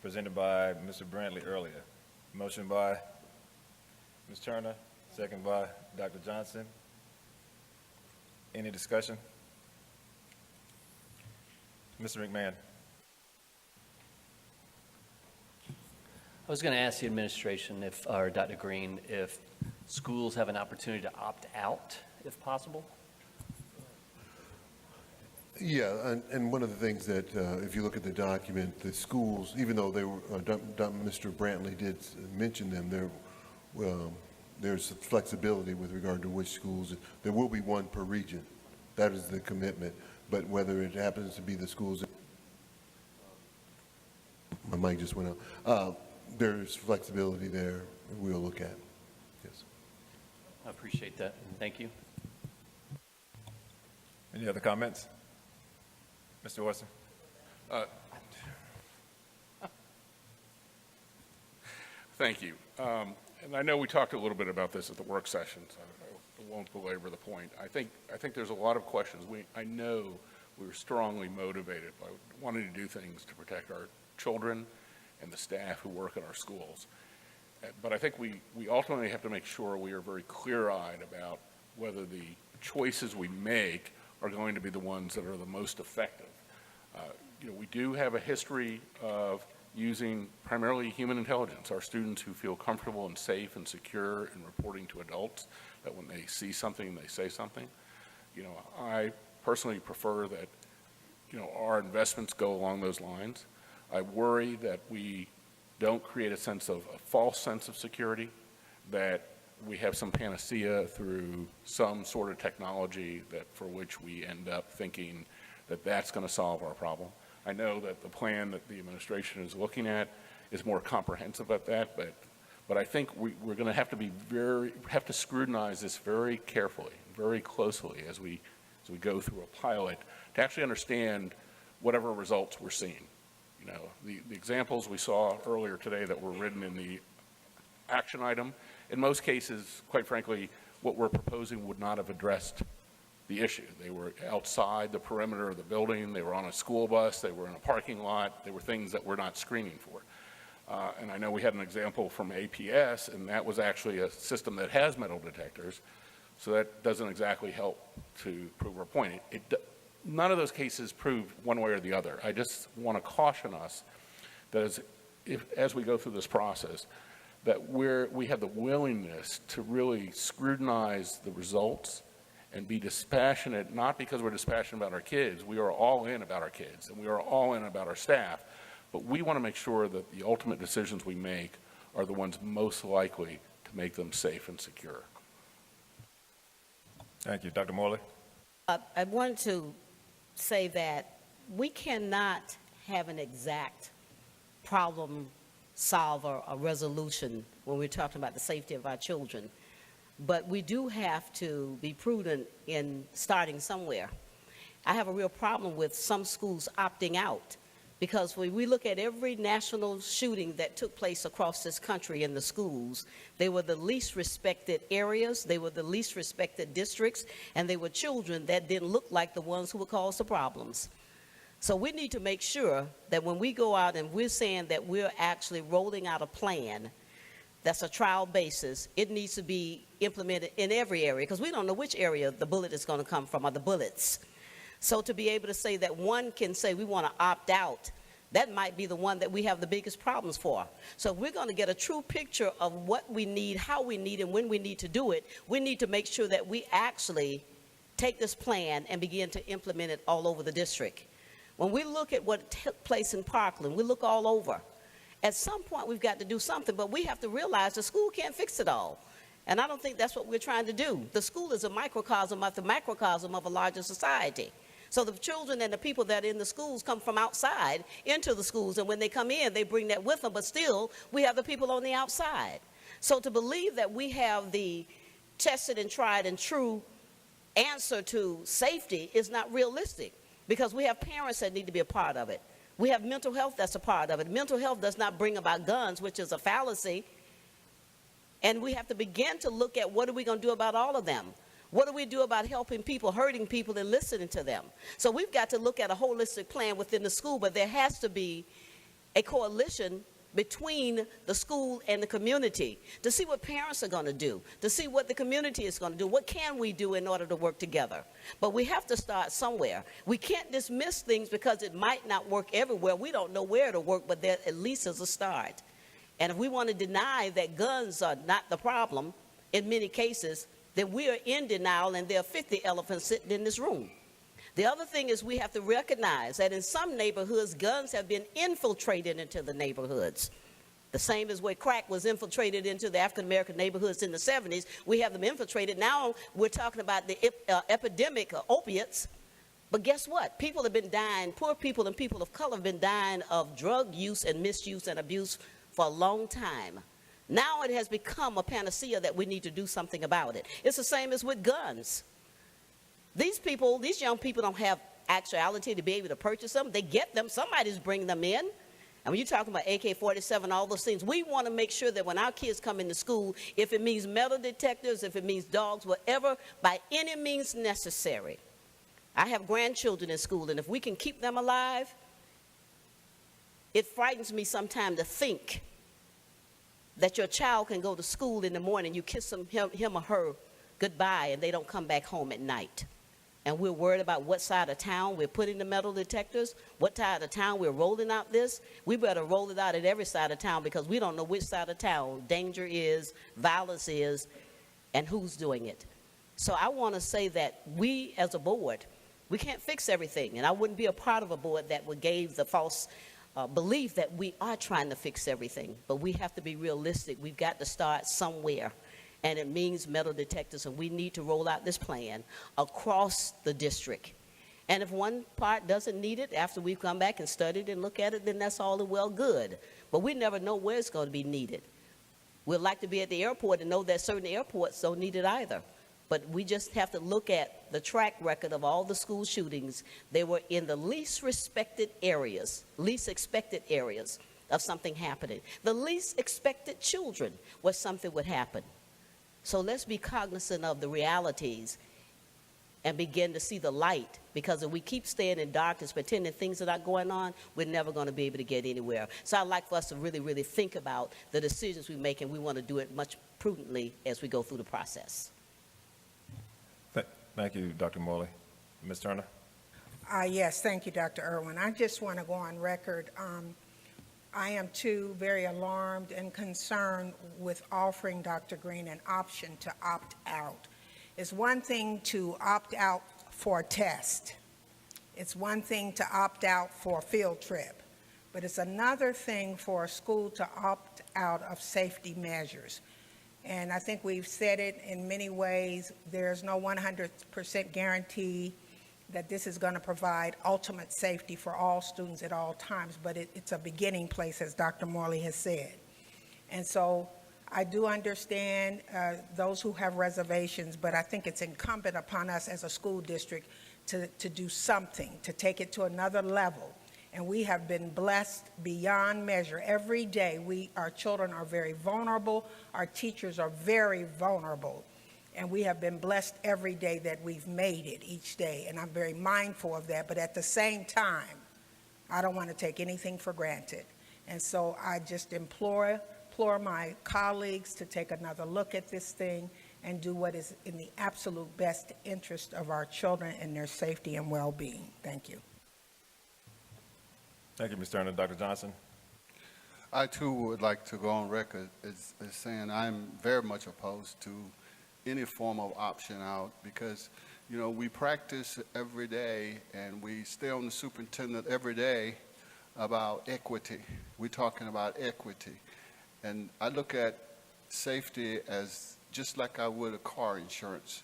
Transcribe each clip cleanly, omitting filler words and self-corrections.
presented by Mr. Brantley earlier. Motion by Ms. Turner, second by Dr. Johnson. Any discussion? Mr. McMahon. I was going to ask the administration if, or Dr. Green, if schools have an opportunity to opt out, if possible. Yeah, and one of the things that, if you look at the document, the schools, even though they were, Mr. Brantley did mention them, there's flexibility with regard to which schools. There will be one per region. That is the commitment. But whether it happens to be the schools, my mic just went out. There's flexibility there. We'll look at. Yes. I appreciate that. Thank you. Any other comments? Mr. Orson. Thank you. And I know we talked a little bit about this at the work session, so I won't belabor the point. I think there's a lot of questions. I know we're strongly motivated by wanting to do things to protect our children and the staff who work in our schools. But I think we ultimately have to make sure we are very clear-eyed about whether the choices we make are going to be the ones that are the most effective. We do have a history of using primarily human intelligence. Our students who feel comfortable and safe and secure in reporting to adults, that when they see something, they say something. I personally prefer that, our investments go along those lines. I worry that we don't create a false sense of security, that we have some panacea through some sort of technology for which we end up thinking that that's going to solve our problem. I know that the plan that the administration is looking at is more comprehensive at that, but I think we're going to have to scrutinize this very carefully, very closely as we go through a pilot to actually understand whatever results we're seeing. The examples we saw earlier today that were written in the action item, in most cases, quite frankly, what we're proposing would not have addressed the issue. They were outside the perimeter of the building, they were on a school bus, they were in a parking lot, they were things that we're not screening for. And I know we had an example from APS, and that was actually a system that has metal detectors, so that doesn't exactly help to prove our point. None of those cases prove one way or the other. I just want to caution us that as we go through this process, that we have the willingness to really scrutinize the results and be dispassionate, not because we're dispassionate about our kids. We are all in about our kids, and we are all in about our staff, but we want to make sure that the ultimate decisions we make are the ones most likely to make them safe and secure. Thank you. Dr. Morley. I wanted to say that we cannot have an exact problem solver or resolution when we're talking about the safety of our children, but we do have to be prudent in starting somewhere. I have a real problem with some schools opting out, because when we look at every national shooting that took place across this country in the schools, they were the least respected areas, they were the least respected districts, and they were children that didn't look like the ones who would cause the problems. So we need to make sure that when we go out and we're saying that we're actually rolling out a plan that's a trial basis, it needs to be implemented in every area, because we don't know which area the bullet is going to come from, or the bullets. So to be able to say that one can say we want to opt out, that might be the one that we have the biggest problems for. So if we're going to get a true picture of what we need, how we need, and when we need to do it, we need to make sure that we actually take this plan and begin to implement it all over the district. When we look at what took place in Parkland, we look all over. At some point, we've got to do something, but we have to realize the school can't fix it all. And I don't think that's what we're trying to do. The school is a microcosm of the macrocosm of a larger society. So the children and the people that are in the schools come from outside into the schools, and when they come in, they bring that with them, but still, we have the people on the outside. So to believe that we have the tested and tried and true answer to safety is not realistic, because we have parents that need to be a part of it. We have mental health that's a part of it. Mental health does not bring about guns, which is a fallacy. And we have to begin to look at what are we going to do about all of them. What do we do about helping people, hurting people, and listening to them? So we've got to look at a holistic plan within the school, but there has to be a coalition between the school and the community to see what parents are going to do, to see what the community is going to do. What can we do in order to work together? But we have to start somewhere. We can't dismiss things because it might not work everywhere. We don't know where to work, but there at least is a start. And if we want to deny that guns are not the problem in many cases, then we are in denial, and there are 50 elephants sitting in this room. The other thing is we have to recognize that in some neighborhoods, guns have been infiltrated into the neighborhoods. The same as where crack was infiltrated into the African-American neighborhoods in the 70s. We have them infiltrated. Now we're talking about the epidemic of opiates. But guess what? People have been dying, poor people and people of color have been dying of drug use and misuse and abuse for a long time. Now it has become a panacea that we need to do something about it. It's the same as with guns. These people, these young people don't have actuality to be able to purchase them. They get them. Somebody's bringing them in. And when you're talking about AK-47, all those things, we want to make sure that when our kids come into school, if it means metal detectors, if it means dogs, whatever, by any means necessary. I have grandchildren in school, and if we can keep them alive, it frightens me sometimes to think that your child can go to school in the morning, you kiss him or her goodbye, and they don't come back home at night. And we're worried about what side of town we're putting the metal detectors, what side of town we're rolling out this. We better roll it out at every side of town because we don't know which side of town danger is, violence is, and who's doing it. So I want to say that we as a board, we can't fix everything. And I wouldn't be a part of a board that would give the false belief that we are trying to fix everything. But we have to be realistic. We've got to start somewhere. And it means metal detectors, and we need to roll out this plan across the district. And if one part doesn't need it after we've come back and studied and look at it, then that's all well good. But we never know where it's going to be needed. We'd like to be at the airport and know that certain airports don't need it either. But we just have to look at the track record of all the school shootings. They were in the least expected areas of something happening. The least expected children where something would happen. So let's be cognizant of the realities and begin to see the light, because if we keep staying in darkness, pretending things are not going on, we're never going to be able to get anywhere. So I'd like for us to really, really think about the decisions we make, and we want to do it much prudently as we go through the process. Thank you, Dr. Morley. Ms. Turner? Yes, thank you, Dr. Irwin. I just want to go on record. I am too very alarmed and concerned with offering Dr. Green an option to opt out. It's one thing to opt out for a test. It's one thing to opt out for a field trip. But it's another thing for a school to opt out of safety measures. And I think we've said it in many ways. There's no 100% guarantee that this is going to provide ultimate safety for all students at all times, but it's a beginning place, as Dr. Morley has said. And so I do understand those who have reservations, but I think it's incumbent upon us as a school district to do something, to take it to another level. And we have been blessed beyond measure. Every day, our children are very vulnerable, our teachers are very vulnerable. And we have been blessed every day that we've made it each day, and I'm very mindful of that. But at the same time, I don't want to take anything for granted. And so I just implore my colleagues to take another look at this thing and do what is in the absolute best interest of our children and their safety and well-being. Thank you. Thank you, Ms. Turner. Dr. Johnson? I, too, would like to go on record as saying I'm very much opposed to any form of option out because, you know, we practice every day and we stay on the superintendent every day about equity. We're talking about equity. And I look at safety as just like I would a car insurance.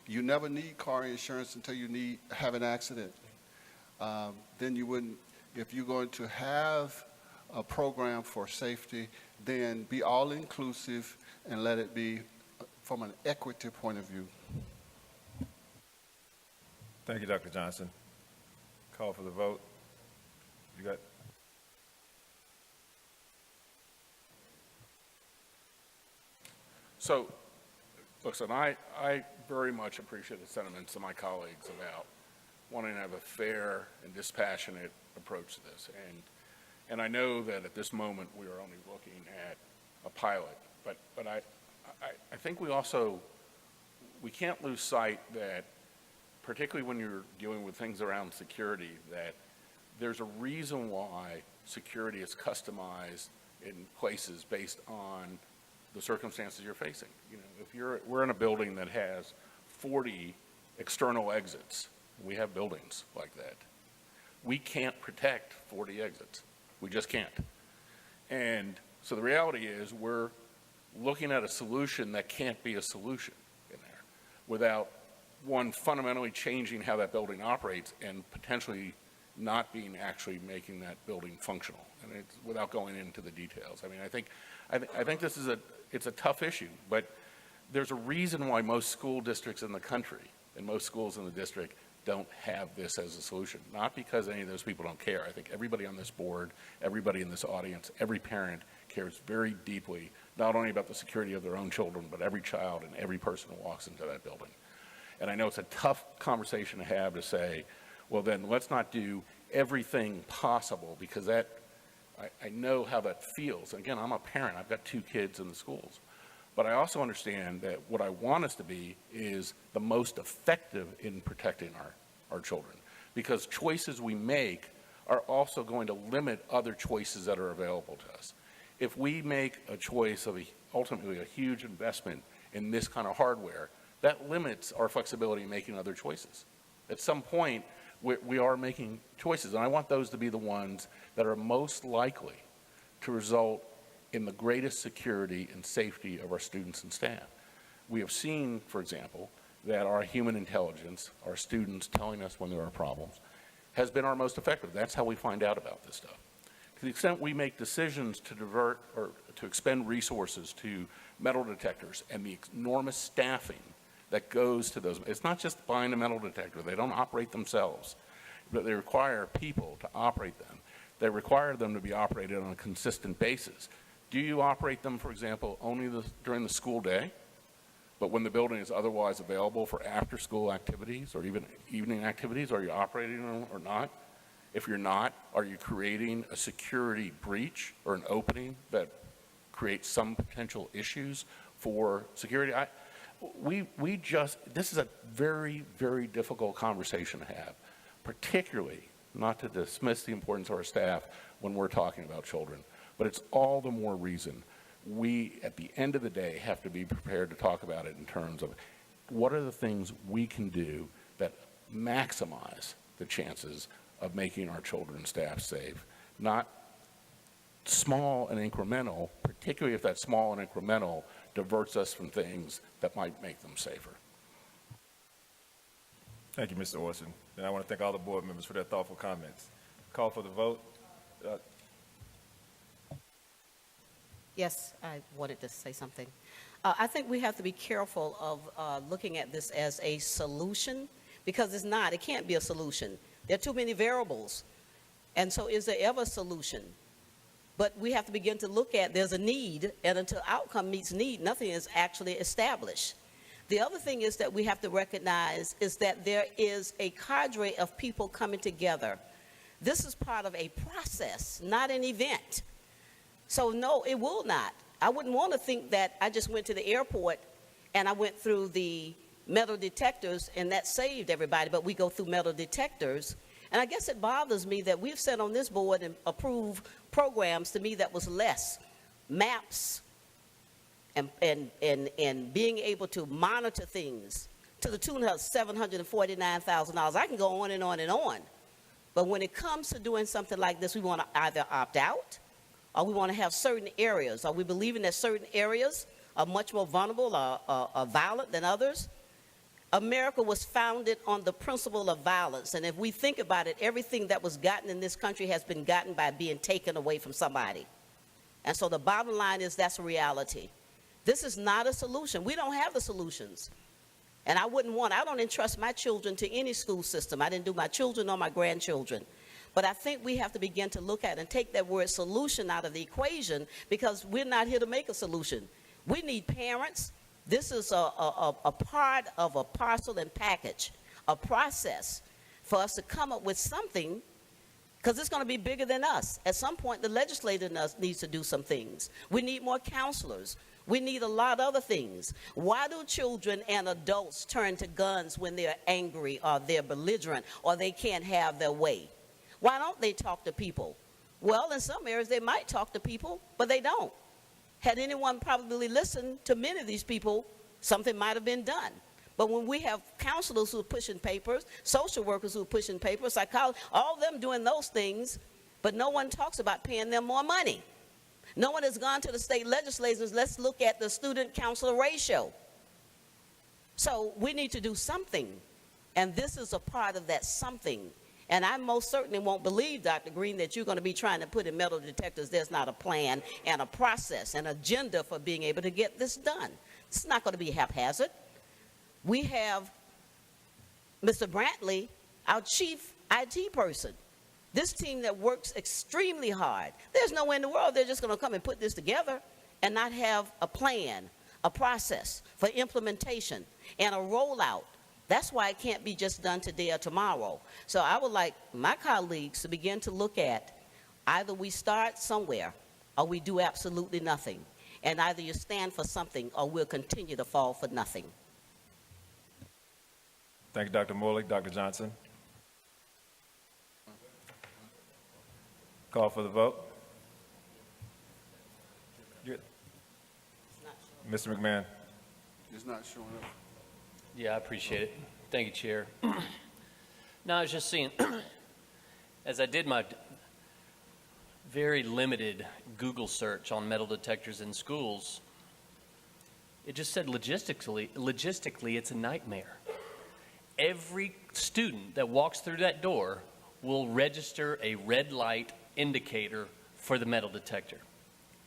You never need car insurance until you have an accident. Then you wouldn't, if you're going to have a program for safety, then be all inclusive and let it be from an equity point of view. Thank you, Dr. Johnson. Call for the vote. You got? So, listen, I very much appreciate the sentiments of my colleagues about wanting to have a fair and dispassionate approach to this. And, And I know that at this moment, we are only looking at a pilot, but I think we can't lose sight that, particularly when you're dealing with things around security, that there's a reason why security is customized in places based on the circumstances you're facing. You know, if we're in a building that has 40 external exits, we have buildings like that. We can't protect 40 exits. We just can't. And so the reality is we're looking at a solution that can't be a solution in there without, one, fundamentally changing how that building operates and potentially not being actually making that building functional. And it's without going into the details. I mean, I think this is it's a tough issue, but there's a reason why most school districts in the country and most schools in the district don't have this as a solution. Not because any of those people don't care. I think everybody on this board, everybody in this audience, every parent cares very deeply, not only about the security of their own children, but every child and every person who walks into that building. And I know it's a tough conversation to have to say, well, then let's not do everything possible, because that, I know how that feels. And again, I'm a parent. I've got 2 kids in the schools. But I also understand that what I want us to be is the most effective in protecting our children, because choices we make are also going to limit other choices that are available to us. If we make a choice of ultimately a huge investment in this kind of hardware, that limits our flexibility in making other choices. At some point, we are making choices, and I want those to be the ones that are most likely to result in the greatest security and safety of our students and staff. We have seen, for example, that our human intelligence, our students telling us when there are problems, has been our most effective. That's how we find out about this stuff. To the extent we make decisions to divert or to expend resources to metal detectors and the enormous staffing that goes to those, it's not just buying a metal detector. They don't operate themselves, but they require people to operate them. They require them to be operated on a consistent basis. Do you operate them, for example, only during the school day, but when the building is otherwise available for after-school activities or even evening activities? Are you operating them or not? If you're not, are you creating a security breach or an opening that creates some potential issues for security? This is a very, very difficult conversation to have, particularly not to dismiss the importance of our staff when we're talking about children. But it's all the more reason we, at the end of the day, have to be prepared to talk about it in terms of what are the things we can do that maximize the chances of making our children and staff safe, not small and incremental, particularly if that small and incremental diverts us from things that might make them safer. Thank you, Mr. Orson. And I want to thank all the board members for their thoughtful comments. Call for the vote. Yes, I wanted to say something. I think we have to be careful of looking at this as a solution, because it's not. It can't be a solution. There are too many variables. And so is there ever a solution? But we have to begin to look at there's a need, and until outcome meets need, nothing is actually established. The other thing is that we have to recognize is that there is a cadre of people coming together. This is part of a process, not an event. So no, it will not. I wouldn't want to think that I just went to the airport and I went through the metal detectors and that saved everybody, but we go through metal detectors. And I guess it bothers me that we've sat on this board and approved programs, to me, that was less. Maps and being able to monitor things to the tune of $749,000. I can go on and on and on. But when it comes to doing something like this, we want to either opt out or we want to have certain areas. Are we believing that certain areas are much more vulnerable or violent than others? America was founded on the principle of violence. And if we think about it, everything that was gotten in this country has been gotten by being taken away from somebody. And so the bottom line is that's a reality. This is not a solution. We don't have the solutions. And I don't entrust my children to any school system. I didn't do my children or my grandchildren. But I think we have to begin to look at and take that word solution out of the equation, because we're not here to make a solution. We need parents. This is a part of a parcel and package, a process for us to come up with something Because it's going to be bigger than us. At some point, the legislature in us needs to do some things. We need more counselors. We need a lot of other things. Why do children and adults turn to guns when they're angry or they're belligerent or they can't have their way? Why don't they talk to people? Well, in some areas, they might talk to people, but they don't. Had anyone probably listened to many of these people, something might have been done. But when we have counselors who are pushing papers, social workers who are pushing papers, psychologists, all of them doing those things, but no one talks about paying them more money. No one has gone to the state legislatures, let's look at the student counselor ratio. So we need to do something, and this is a part of that something. And I most certainly won't believe, Dr. Green, that you're going to be trying to put in metal detectors. There's not a plan and a process, an agenda for being able to get this done. It's not going to be haphazard. We have Mr. Brantley, our chief IT person. This team that works extremely hard. There's no way in the world they're just going to come and put this together and not have a plan, a process for implementation, and a rollout. That's why it can't be just done today or tomorrow. So I would like my colleagues to begin to look at either we start somewhere or we do absolutely nothing. And either you stand for something or we'll continue to fall for nothing. Thank you, Dr. Morley. Dr. Johnson. Call for the vote. Good. Mr. McMahon. It's not showing up. Yeah, I appreciate it. Thank you, Chair. No, I was just seeing, as I did my very limited Google search on metal detectors in schools, it just said logistically it's a nightmare. Every student that walks through that door will register a red light indicator for the metal detector.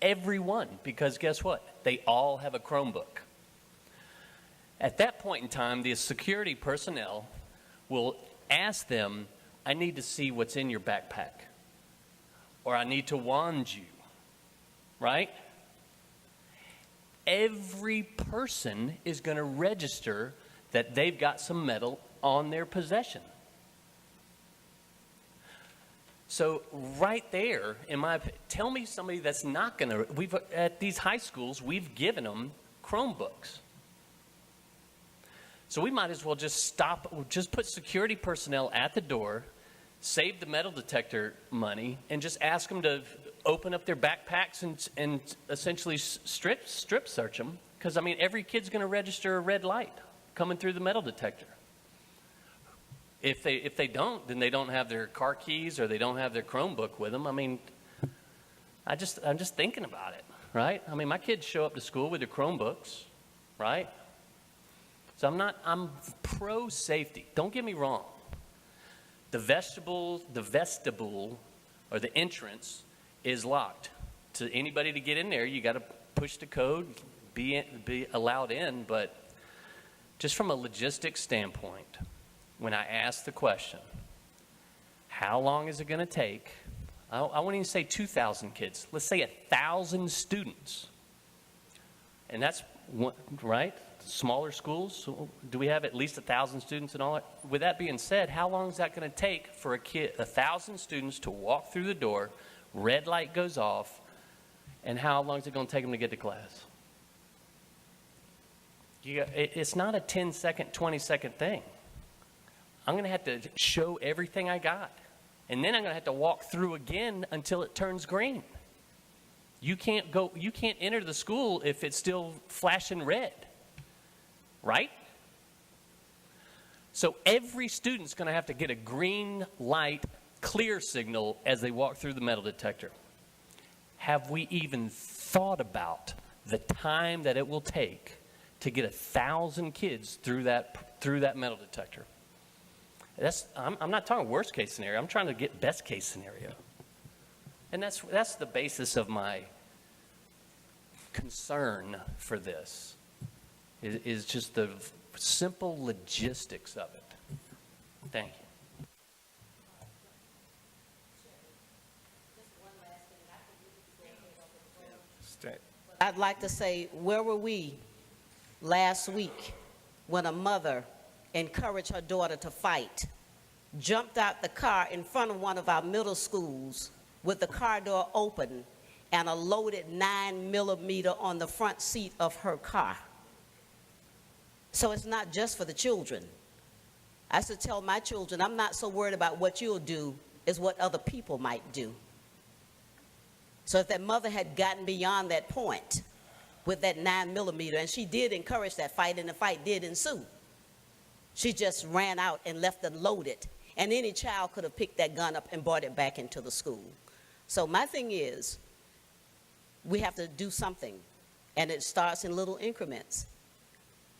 Everyone, because guess what? They all have a Chromebook. At that point in time, the security personnel will ask them, I need to see what's in your backpack, or I need to wand you, right? Every person is going to register that they've got some metal on their possession. So right there, tell me somebody that's not going to, at these high schools, we've given them Chromebooks. So we might as well just put security personnel at the door, save the metal detector money, and just ask them to open up their backpacks and essentially strip search them. Because, I mean, every kid's going to register a red light coming through the metal detector. If they don't, then they don't have their car keys or they don't have their Chromebook with them. I mean, I'm just thinking about it, right? I mean, my kids show up to school with their Chromebooks, right? So I'm pro safety. Don't get me wrong. The vestibule or the entrance is locked. To anybody to get in there, you got to push the code, be allowed in. But just from a logistics standpoint, when I ask the question, how long is it going to take? I won't even say 2,000 kids. Let's say 1,000 students. And that's right. Smaller schools, do we have at least 1,000 students and all that? With that being said, how long is that going to take for 1,000 students to walk through the door, red light goes off, and how long is it going to take them to get to class? It's not a 10-second, 20-second thing. I'm going to have to show everything I got, and then I'm going to have to walk through again until it turns green. You can't enter the school if it's still flashing red. Right? So every student's going to have to get a green light clear signal as they walk through the metal detector. Have we even thought about the time that it will take to get 1,000 kids through that metal detector? I'm not talking worst case scenario. I'm trying to get best case scenario. And that's the basis of my concern for this. Is just the simple logistics of it. Thank you. I'd like to say, where were we last week when a mother encouraged her daughter to fight jumped out the car in front of one of our middle schools with the car door open and a loaded 9mm on the front seat of her car. So it's not just for the children. I used to tell my children, I'm not so worried about what you'll do as what other people might do. So if that mother had gotten beyond that point with that 9mm, and she did encourage that fight, and the fight did ensue, she just ran out and left it loaded, and any child could have picked that gun up and brought it back into the school. So my thing is, we have to do something, and it starts in little increments.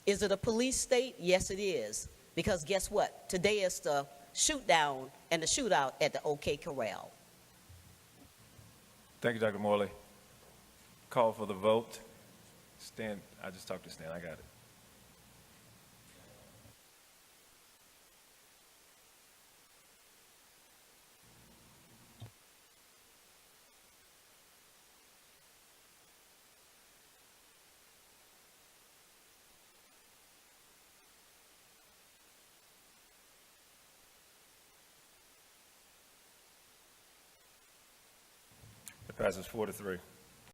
Is it a police state? Yes, it is. Because guess what? Today is the shoot down and the shootout at the OK Corral. Thank you, Dr. Morley. Call for the vote. Stan, I just talked to Stan, I got it. It passes 4-3.